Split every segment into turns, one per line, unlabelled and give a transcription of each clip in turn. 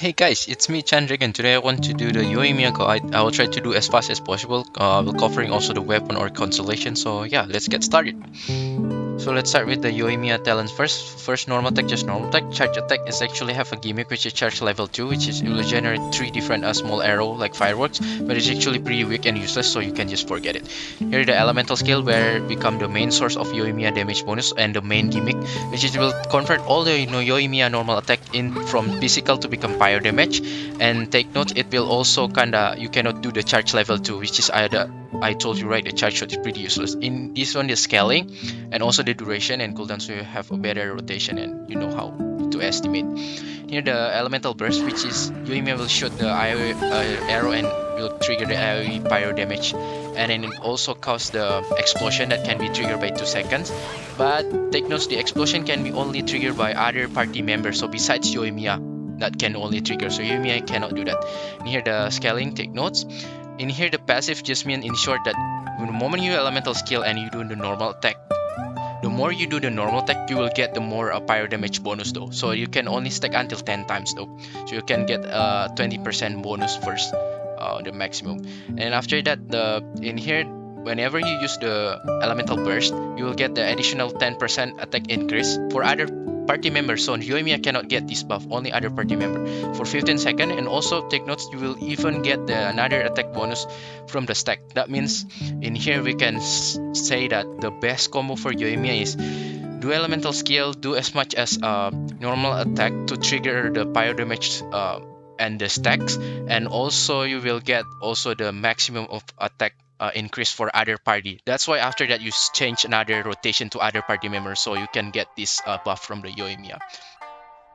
Hey guys, it's me Chandrik, and today I want to do the Yoimiya guide. I will try to do as fast as possible, while covering also the weapon or constellation. So yeah, let's get started. So let's start with the Yoimiya talents first. First, normal attack, just normal attack. Charge attack is actually have a gimmick which is charge level 2, which is it will generate 3 different small arrow like fireworks, but it's actually pretty weak and useless, so you can just forget it. Here the elemental skill where it become the main source of Yoimiya damage bonus and the main gimmick, which is will convert all the Yoimiya normal attack in from physical to become fire damage. And take note, it will also kinda you cannot do the charge level 2, which is either I told you right, the charge shot is pretty useless. In this one, the scaling and also the duration and cooldown, so you have a better rotation and you know how to estimate. Here the elemental burst, which is Yoimiya will shoot the arrow and will trigger the AoE pyro damage, and then it also causes the explosion that can be triggered by 2 seconds. But take note, the explosion can be only triggered by other party members, so besides Yoimiya that can only trigger, so Yoimiya cannot do that. And here the scaling, take notes. In here the passive just means in short that the moment you elemental skill and you do the normal attack, the more you do the normal attack, you will get the more pyro damage bonus though. So you can only stack until 10 times though. So you can get 20% bonus first, the maximum. And after that, in here, whenever you use the elemental burst, you will get the additional 10% attack increase for other party member. So Yoimiya cannot get this buff, only other party member for 15 seconds. And also take notes, you will even get another attack bonus from the stack. That means in here we can say that the best combo for Yoimiya is do elemental skill, do as much as normal attack to trigger the pyro damage and the stacks, and also you will get also the maximum of attack increase for other party. That's why after that you change another rotation to other party members, so you can get this buff from the Yoimiya.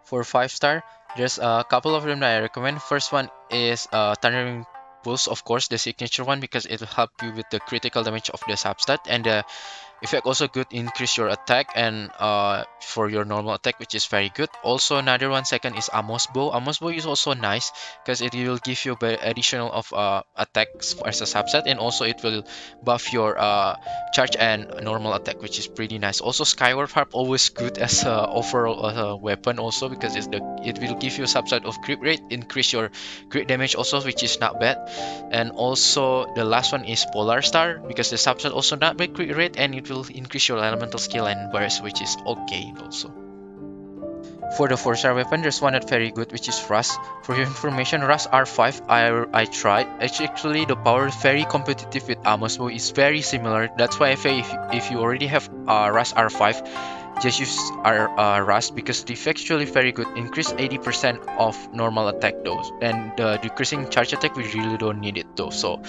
For 5-star, there's a couple of them that I recommend. First one is Thundering Pulse, of course, the signature one, because it will help you with the critical damage of the substat, and the effect also good, increase your attack and for your normal attack, which is very good. Also another one second is Amos Bow. Amos Bow is also nice because it will give you additional of attacks as a subset, and also it will buff your charge and normal attack, which is pretty nice. Also Skyward Harp always good as a overall weapon also, because it will give you a subset of crit rate, increase your crit damage also, which is not bad. And also the last one is Polar Star, because the subset also not bad crit rate, and it will increase your elemental skill and burst, which is okay also. For the 4-star weapon, there's one that's very good, which is Rust. For your information, Rust R5, I tried. Actually, the power is very competitive with Amos Bow. It's very similar. That's why I say if you already have Rust R5, just use Rust, because the effect actually very good. Increase 80% of normal attack though, and decreasing charge attack we really don't need it though. So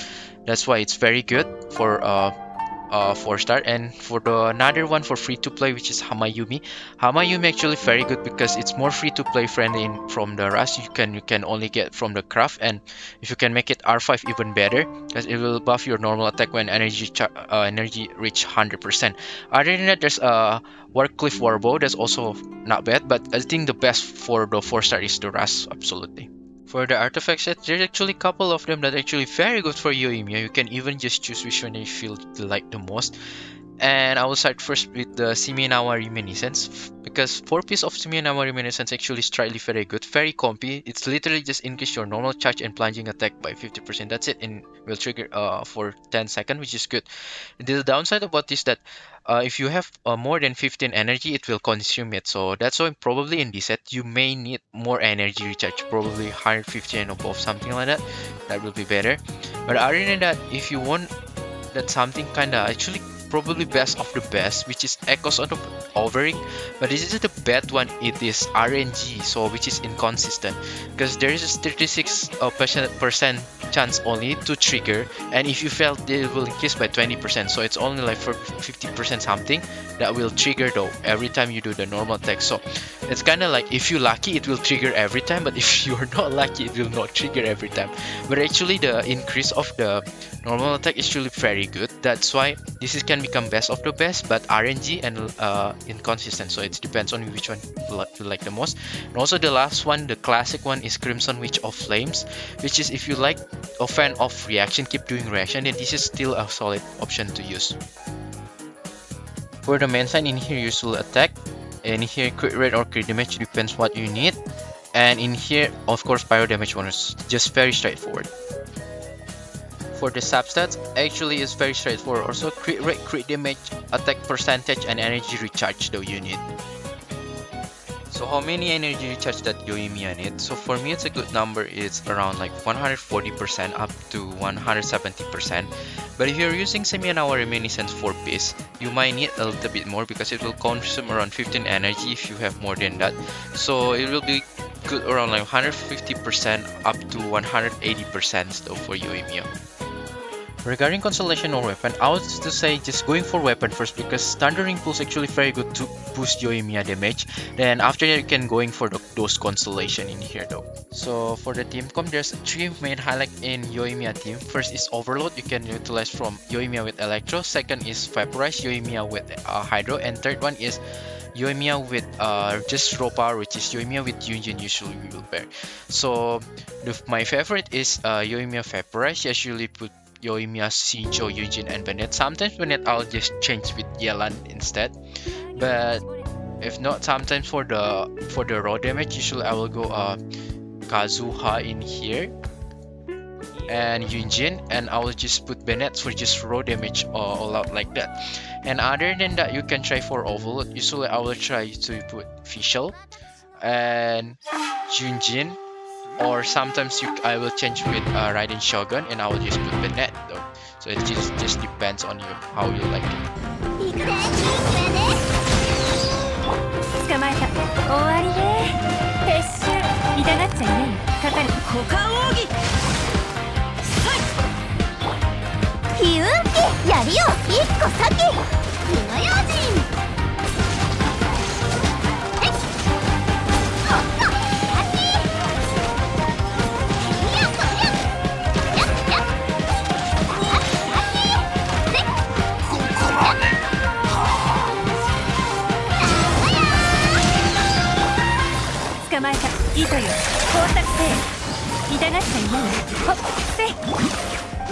that's why it's very good for 4-star. And for the another one for free to play, which is Hamayumi. Hamayumi actually very good because it's more free to play friendly from the Rust. You can only get from the craft, and if you can make it R5 even better, because it will buff your normal attack when energy reach 100%. Other than that, there's a Warcliffe Warbow that's also not bad, but I think the best for the 4-star is the Rust, absolutely. For the artifact set, there's actually a couple of them that are actually very good for Yoimiya. You can even just choose which one you feel you like the most. And I will start first with the Shimenawa Reminiscence, because 4 piece of Shimenawa Reminiscence actually slightly very good, very compy. It's literally just increase your normal charge and plunging attack by 50%. That's it, and will trigger for 10 seconds, which is good. The downside about this that if you have more than 15 energy, it will consume it. So that's why probably in this set you may need more energy recharge, probably 150 and above, something like that. That will be better. But other than that, if you want that something kinda actually probably best of the best, which is Echoes of Overing, but this is the bad one. It is RNG, so which is inconsistent, because there is a 36% chance only to trigger, and if you fail it will increase by 20%, so it's only like for 50% something that will trigger though every time you do the normal attack. So it's kind of like if you're lucky it will trigger every time, but if you're not lucky it will not trigger every time. But actually the increase of the normal attack is really very good. That's why this can become best of the best, but RNG and inconsistent, so it depends on which one you like the most. And also the last one, the classic one, is Crimson Witch of Flames, which is if you like a fan of reaction, keep doing reaction, then this is still a solid option to use. For the main sign, in here usual attack, and here crit rate or crit damage, depends what you need. And in here, of course, pyro damage 1 is just very straightforward. For the substats, actually is very straightforward. Also crit rate, crit damage, attack percentage, and energy recharge though you need. So how many energy recharge that Yoimiya needs? So for me, it's a good number. It's around like 140% up to 170%. But if you're using Semi-Hour Reminiscence 4 piece, you might need a little bit more because it will consume around 15 energy if you have more than that. So it will be good around like 150% up to 180% though for Yoimiya. Regarding constellation or weapon, I would to say just going for weapon first because Thundering Pulse actually very good to boost Yoimiya damage. Then after that you can going for those constellation in here though. So for the team comp, there's 3 main highlight in Yoimiya team. First is Overload, you can utilize from Yoimiya with Electro. Second is Vaporize, Yoimiya with Hydro. And third one is Yoimiya with just raw power, which is Yoimiya with Yunjin usually we will pair. So my favorite is Yoimiya Vaporize. Usually put Yoimiya, Shinjo, Yunjin, and Bennett. Sometimes Bennett I'll just change with Yelan instead. But if not, sometimes for the raw damage, usually I will go Kazuha in here and Yunjin, and I will just put Bennett for just raw damage all out like that. And other than that, you can try for Overload. Usually I will try to put Fischl and Yunjin. Or sometimes I will change with Raiden Shogun and I will just put Bennett though. So it just depends on you how you like it.
捕まえた。終わりね。撤収。痛がっちゃいない。かかる。股間奥義。ヒュンキやるよ。一個先。火の用心。 捕まえた。糸よ。工作せい。痛がっちゃいない。ほっせい。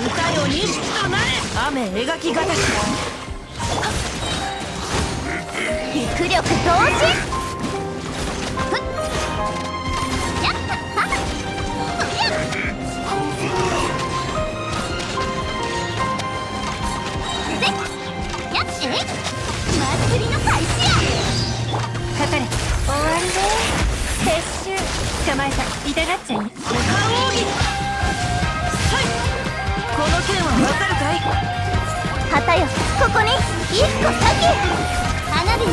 歌よ錦となれ。雨描きがたし。陸力同時。 祭りの開始や。かかれ。終わりね。撤収。捕まえた。痛がっちゃい。股間奥義。はい。この剣はわかるかい。旗よ。ここに。一個先。花火に。